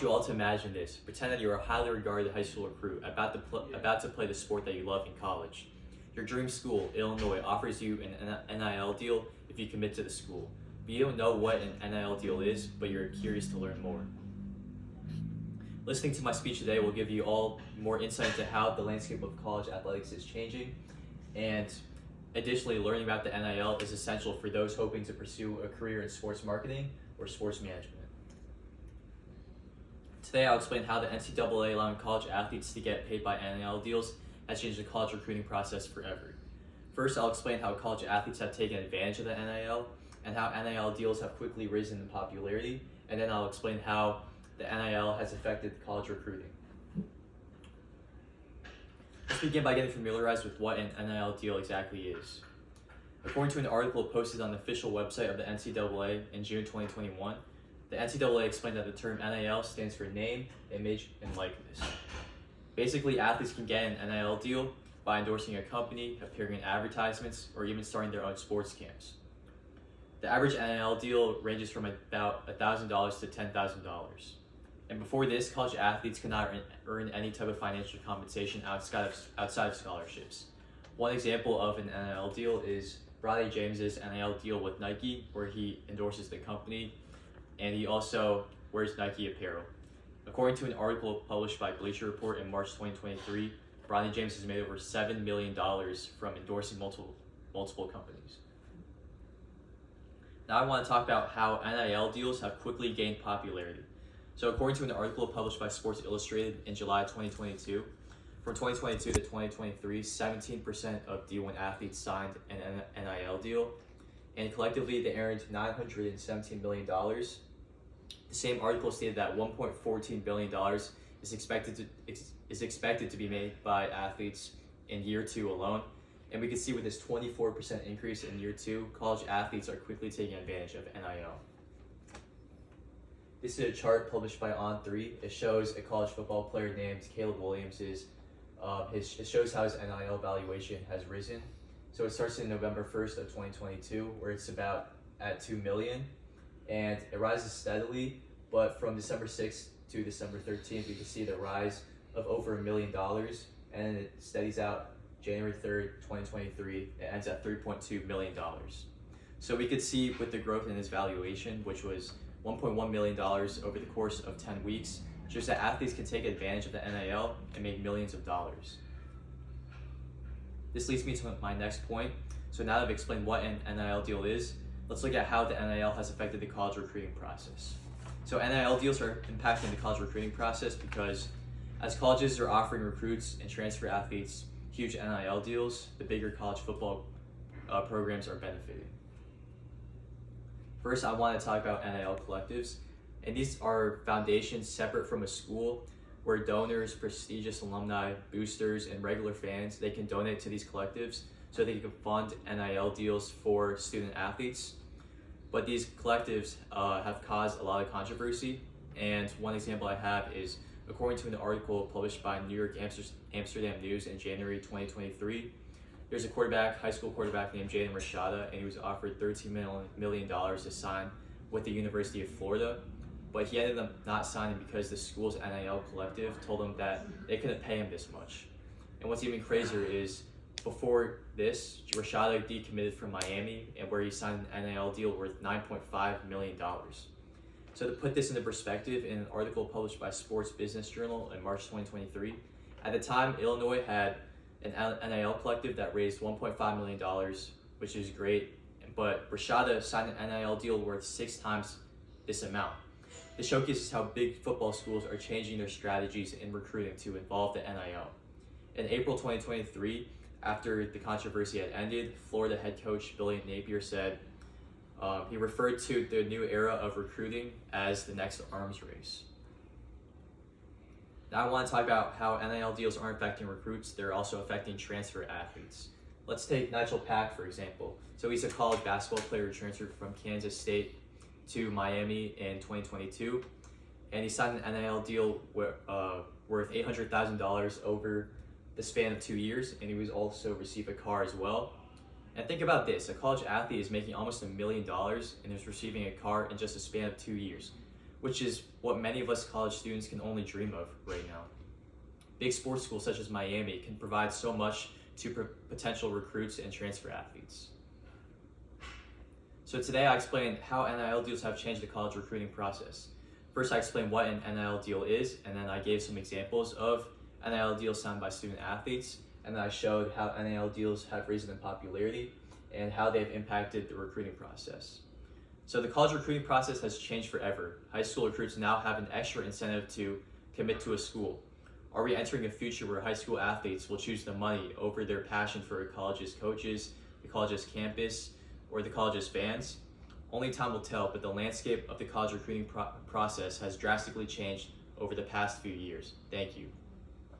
You all to imagine this. Pretend that you're a highly regarded high school recruit about to play the sport that you love in college. Your dream school, Illinois, offers you an NIL deal if you commit to the school. But you don't know what an NIL deal is, but you're curious to learn more. Listening to my speech today will give you all more insight into how the landscape of college athletics is changing, and additionally, learning about the NIL is essential for those hoping to pursue a career in sports marketing or sports management. Today, I'll explain how the NCAA allowing college athletes to get paid by NIL deals has changed the college recruiting process forever. First, I'll explain how college athletes have taken advantage of the NIL and how NIL deals have quickly risen in popularity, and then I'll explain how the NIL has affected college recruiting. Let's begin by getting familiarized with what an NIL deal exactly is. According to an article posted on the official website of the NCAA in June 2021, the NCAA explained that the term NIL stands for name, image, and likeness. Basically, athletes can get an NIL deal by endorsing a company, appearing in advertisements, or even starting their own sports camps. The average NIL deal ranges from about $1,000 to $10,000. And before this, college athletes could not earn any type of financial compensation outside of scholarships. One example of an NIL deal is Bronny James's NIL deal with Nike, where he endorses the company, and he also wears Nike apparel. According to an article published by Bleacher Report in March 2023, Bronny James has made over $7 million from endorsing multiple companies. Now I want to talk about how NIL deals have quickly gained popularity. So according to an article published by Sports Illustrated in July 2022, from 2022 to 2023, 17% of D1 athletes signed an NIL deal, and collectively they earned $917 million. The same article stated that $1.14 billion is expected to be made by athletes in year two alone. And we can see with this 24% increase in year two, college athletes are quickly taking advantage of NIL. This is a chart published by On3. It shows a college football player named Caleb Williams. It shows how his NIL valuation has risen. So it starts in November 1st of 2022, where it's about at $2 million. And it rises steadily, but from December 6th to December 13th, we can see the rise of over $1 million, and it steadies out January 3rd, 2023, it ends at $3.2 million. So we could see with the growth in his valuation, which was $1.1 million over the course of 10 weeks, just that athletes can take advantage of the NIL and make millions of dollars. This leads me to my next point. So now that I've explained what an NIL deal is, let's look at how the NIL has affected the college recruiting process. So NIL deals are impacting the college recruiting process because as colleges are offering recruits and transfer athletes huge NIL deals, the bigger college football programs are benefiting. First, I want to talk about NIL collectives, and these are foundations separate from a school where donors, prestigious alumni, boosters, and regular fans, they can donate to these collectives so they can fund NIL deals for student athletes. But these collectives have caused a lot of controversy, and one example I have is according to an article published by New York Amsterdam News in January 2023, there's a high school quarterback named Jaden Rashada, and he was offered $13 million to sign with the University of Florida, but he ended up not signing because the school's NIL collective told him that they couldn't pay him this much. And what's even crazier is before this, Rashada decommitted from Miami, and where he signed an NIL deal worth $9.5 million. So to put this into perspective, in an article published by Sports Business Journal in March 2023, at the time, Illinois had an NIL collective that raised $1.5 million, which is great, but Rashada signed an NIL deal worth 6 times this amount. This showcases how big football schools are changing their strategies in recruiting to involve the NIL. In April 2023, after the controversy had ended, Florida head coach Billy Napier said, he referred to the new era of recruiting as the next arms race. Now I want to talk about how NIL deals aren't affecting recruits, they're also affecting transfer athletes. Let's take Nigel Pack, for example. So he's a college basketball player who transferred from Kansas State to Miami in 2022, and he signed an NIL deal worth $800,000 over the span of 2 years, and he was also received a car as well. And think about this, a college athlete is making almost $1 million and is receiving a car in just a span of 2 years. which is what many of us college students can only dream of right now. Big sports schools such as Miami can provide so much to potential recruits and transfer athletes. So today I explained how NIL deals have changed the college recruiting process. First, I explained what an NIL deal is, and then I gave some examples of NIL deals signed by student athletes, and then I showed how NIL deals have risen in popularity and how they've impacted the recruiting process. So the college recruiting process has changed forever. High school recruits now have an extra incentive to commit to a school. Are we entering a future where high school athletes will choose the money over their passion for a college's coaches, the college's campus, or the college's fans? Only time will tell, but the landscape of the college recruiting process has drastically changed over the past few years. Thank you.